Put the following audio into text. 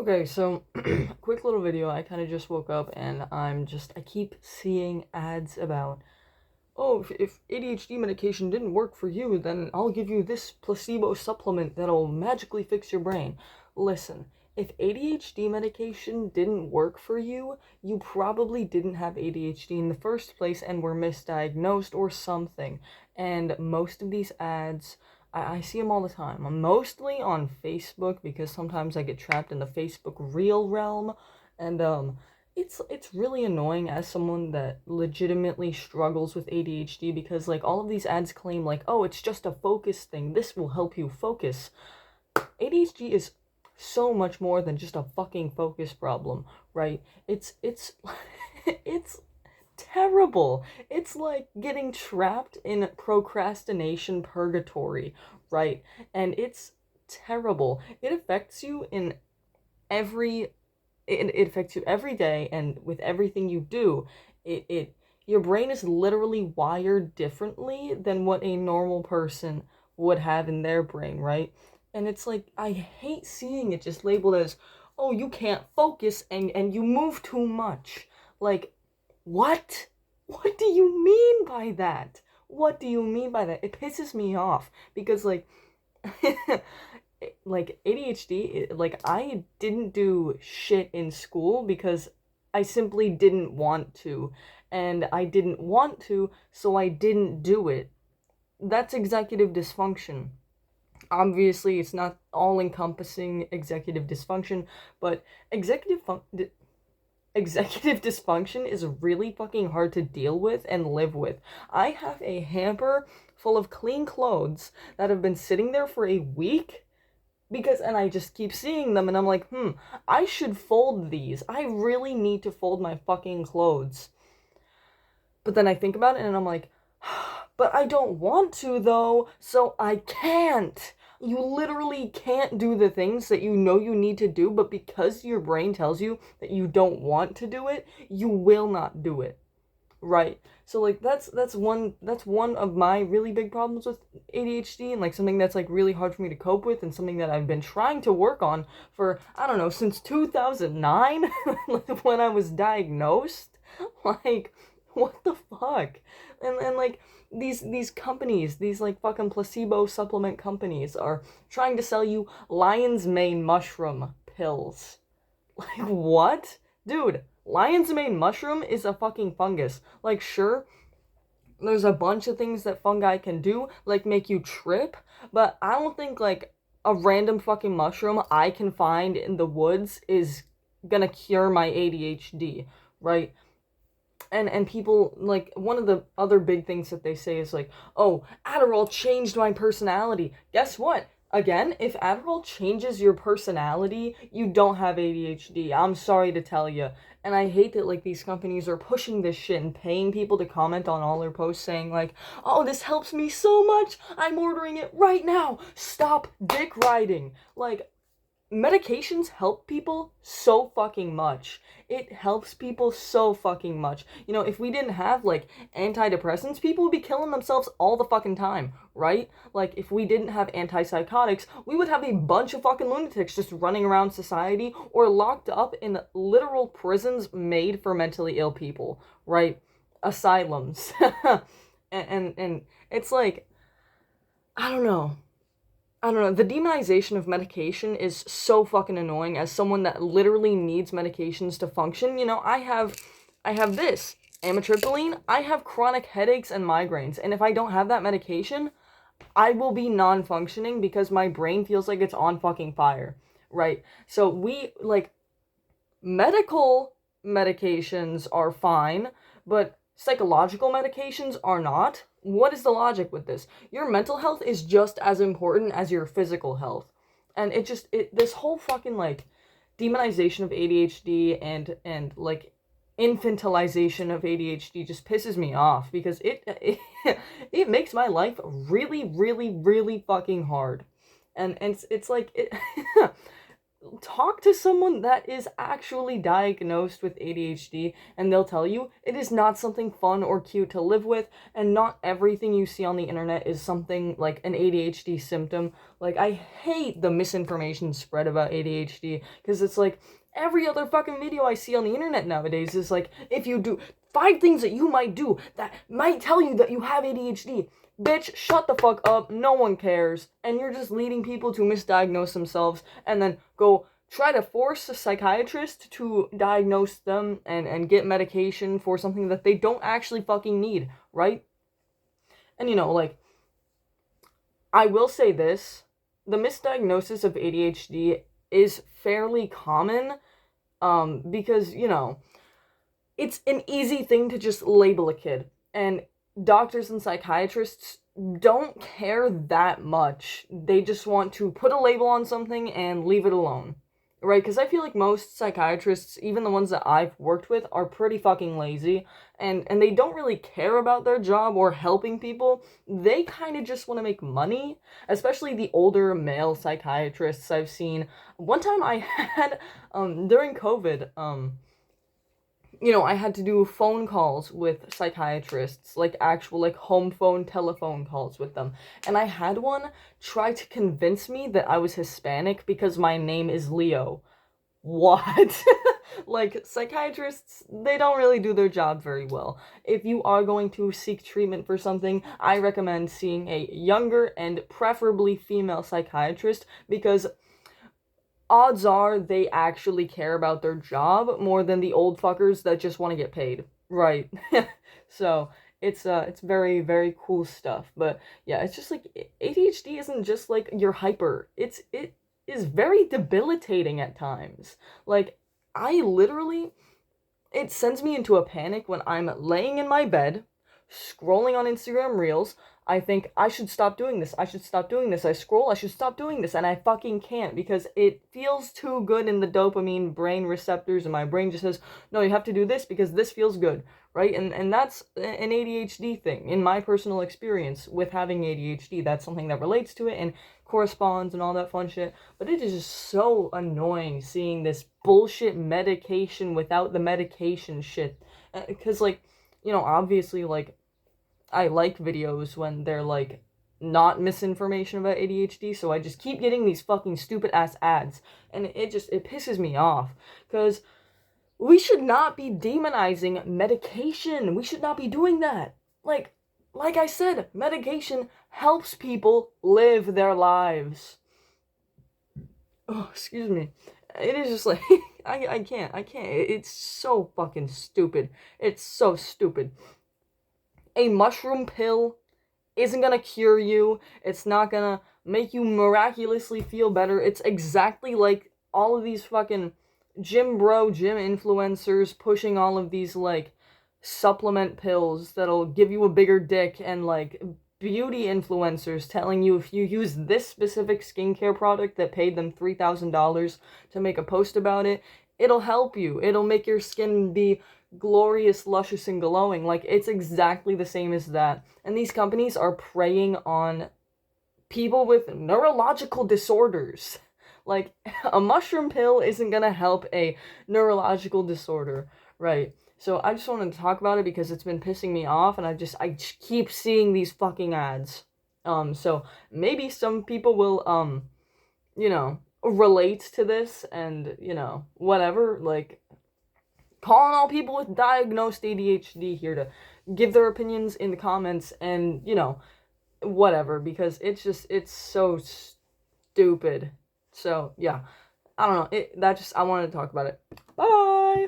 Okay, so quick little video. I kind of just woke up and I keep seeing ads about, oh, if ADHD medication didn't work for you, then I'll give you this placebo supplement that'll magically fix your brain. Listen, if ADHD medication didn't work for you, you probably didn't have ADHD in the first place and were misdiagnosed or something. And most of these ads, I see them all the time. I'm mostly on Facebook because sometimes I get trapped in the Facebook Reel realm, and it's really annoying as someone that legitimately struggles with ADHD because like all of these ads claim like, oh, it's just a focus thing. This will help you focus. ADHD is so much more than just a fucking focus problem, right? It's it's terrible. It's like getting trapped in procrastination purgatory, right? And it's terrible. It affects you in every it affects you every day, and with everything you do, it your brain is literally wired differently than what a normal person would have in their brain, right? And it's like I hate seeing it just labeled as, oh, you can't focus and you move too much. Like, what? What do you mean by that? What do you mean by that? It pisses me off because like ADHD, like I didn't do shit in school because I simply didn't want to, and I didn't want to, so I didn't do it. That's executive dysfunction. Obviously, it's not all encompassing executive dysfunction, but executive dysfunction is really fucking hard to deal with and live with. I have a hamper full of clean clothes that have been sitting there for a week and I just keep seeing them and I'm like, I should fold these. I really need to fold my fucking clothes. But then I think about it and I'm like, but I don't want to though, so I can't. You literally can't do the things that you know you need to do, but because your brain tells you that you don't want to do it, you will not do it. Right. So like that's one of my really big problems with ADHD, and like something that's like really hard for me to cope with, and something that I've been trying to work on for, I don't know, since 2009 when I was diagnosed. Like, what the fuck? And like these companies, these like fucking placebo supplement companies are trying to sell you lion's mane mushroom pills. Like, what? Dude, lion's mane mushroom is a fucking fungus. Like, sure, there's a bunch of things that fungi can do, like make you trip, but I don't think, like, a random fucking mushroom I can find in the woods is gonna cure my ADHD, right? And people, like, one of the other big things that they say is like, oh, Adderall changed my personality. Guess what? Again, if Adderall changes your personality, you don't have ADHD. I'm sorry to tell you. And I hate that like these companies are pushing this shit and paying people to comment on all their posts saying like, "Oh, this helps me so much. I'm ordering it right now. Stop dick riding." Like, medications help people so fucking much. It helps people so fucking much. You know, if we didn't have like antidepressants, people would be killing themselves all the fucking time, right? Like, if we didn't have antipsychotics, we would have a bunch of fucking lunatics just running around society or locked up in literal prisons made for mentally ill people, right? Asylums. And it's like, I don't know. I don't know, the demonization of medication is so fucking annoying as someone that literally needs medications to function. You know, I have this, amitriptyline, I have chronic headaches and migraines, and if I don't have that medication, I will be non-functioning because my brain feels like it's on fucking fire, right? So medical medications are fine, but psychological medications are not. What is the logic with this? Your mental health is just as important as your physical health. And this whole fucking like demonization of ADHD and like infantilization of ADHD just pisses me off because it makes my life really really really fucking hard. And it's like it talk to someone that is actually diagnosed with ADHD, and they'll tell you it is not something fun or cute to live with, and not everything you see on the internet is something like an ADHD symptom. Like, I hate the misinformation spread about ADHD, because it's like, every other fucking video I see on the internet nowadays is like, if you do 5 things that you might do that might tell you that you have ADHD. Bitch, shut the fuck up, no one cares, and you're just leading people to misdiagnose themselves, and then go try to force a psychiatrist to diagnose them and get medication for something that they don't actually fucking need, right? And like, I will say this, the misdiagnosis of ADHD is fairly common, because, it's an easy thing to just label a kid, and doctors and psychiatrists don't care that much. They just want to put a label on something and leave it alone, right? Because I feel like most psychiatrists, even the ones that I've worked with, are pretty fucking lazy, and they don't really care about their job or helping people. They kind of just want to make money, especially the older male psychiatrists I've seen. One time I had, during COVID, I had to do phone calls with psychiatrists, like actual, like, home phone, telephone calls with them. And I had one try to convince me that I was Hispanic because my name is Leo. What? Like, psychiatrists, they don't really do their job very well. If you are going to seek treatment for something, I recommend seeing a younger and preferably female psychiatrist, because odds are they actually care about their job more than the old fuckers that just want to get paid. Right. So, it's very, very cool stuff. But yeah, it's just like, ADHD isn't just like you're hyper. It is very debilitating at times. Like, it sends me into a panic when I'm laying in my bed, scrolling on Instagram Reels. I think, I should stop doing this, I should stop doing this, I scroll, I should stop doing this, and I fucking can't, because it feels too good in the dopamine brain receptors, and my brain just says, no, you have to do this because this feels good, right? And that's an ADHD thing. In my personal experience with having ADHD, that's something that relates to it and corresponds and all that fun shit. But it is just so annoying seeing this bullshit medication without the medication shit, because, like, obviously, like, I like videos when they're, like, not misinformation about ADHD, so I just keep getting these fucking stupid-ass ads, and it pisses me off, because we should not be demonizing medication. We should not be doing that. Like I said, medication helps people live their lives. Oh, excuse me. It is just like, I can't. It's so fucking stupid. It's so stupid. A mushroom pill isn't gonna cure you. It's not gonna make you miraculously feel better. It's exactly like all of these fucking gym influencers pushing all of these, like, supplement pills that'll give you a bigger dick, and, like, beauty influencers telling you if you use this specific skincare product that paid them $3,000 to make a post about it, it'll help you. It'll make your skin be glorious, luscious, and glowing. Like, it's exactly the same as that. And these companies are preying on people with neurological disorders. Like, a mushroom pill isn't gonna help a neurological disorder, right? So I just wanted to talk about it because it's been pissing me off, and I just keep seeing these fucking ads. So maybe some people will, relate to this, and, whatever, like, calling all people with diagnosed ADHD here to give their opinions in the comments, and, whatever, because it's so stupid. So, yeah, I don't know, I wanted to talk about it. Bye!